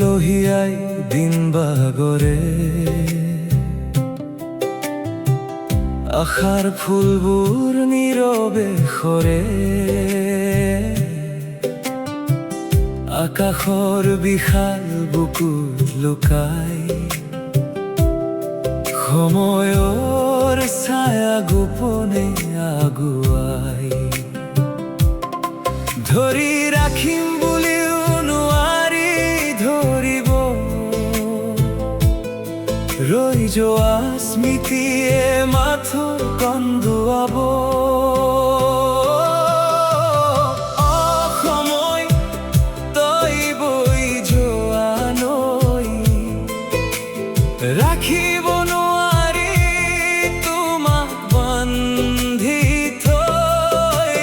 লহিয়াই দিন বাগৰে আশাৰ ফুলবোৰ নীৰৱে সৰে আকাশৰ বিশাল বুকুত লুকাই সময়ৰ ছায়া গোপনে আগুৱাই ধৰি ৰাখিম বুলিও নোৱাৰি ধৰিব ৰৈ যোৱা স্মৃতিয়ে মাথো কন্দুৱাব অসময় তই বৈ যোৱা নৈ ৰাখিব নোৱাৰি তোমাক বান্ধি থৈ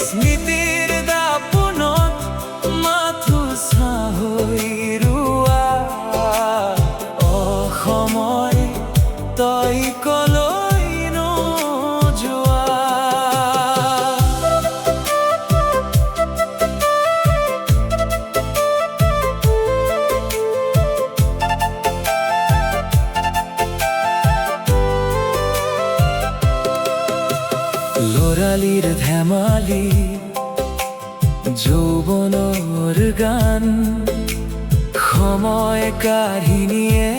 স্মৃতিৰ দাপোনত মাথো চাহৈ ৰোৱা অসময় তই কলৈ নোযোৱা লৰালিৰ ধেমালি যৌৱনৰ গান সময় কাঢ়ি নিয়ে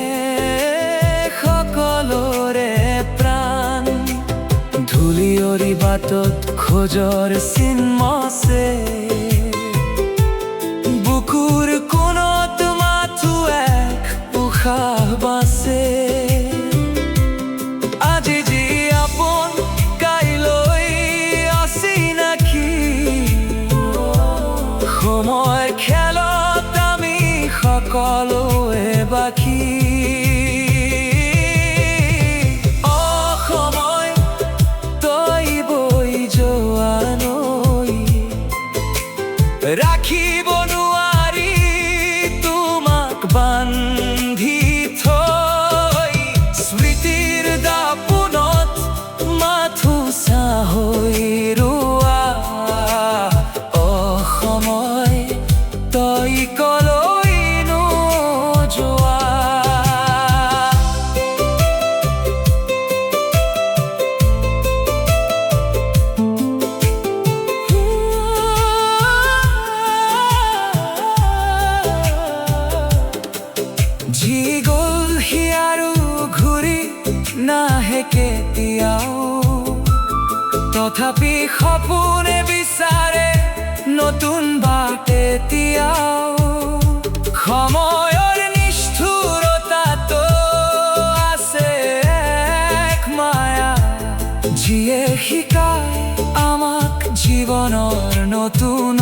সকলোৰে প্ৰাণ ধূলিয়ৰি বাটত খোজৰ চিহ্ন আছে বুকুৰ কোণত মাথো এক উশাহ বাছে আজি যি আপোন কাইলৈ অচিনাকি সময় খেলত আমি সকলোৱে বাকী অসময় তই বৈ যোৱা নৈ ৰাখিব নোৱাৰি তোমাক বান্ধি থৈ স্মৃতিৰ দাপোনত মাথো চাহৈ ৰোৱা অসময় তই কলৈ নোযোৱা যি গ'ল সি আৰু ঘূৰি নাহে কেতিয়াও তথাপি সপোনে বিচাৰে নতুন বাট এতিয়াও সময়ৰ নিষ্ঠুৰতাতো আছে এক মায়া যিয়ে শিকায় আমাক জীৱনৰ নতুন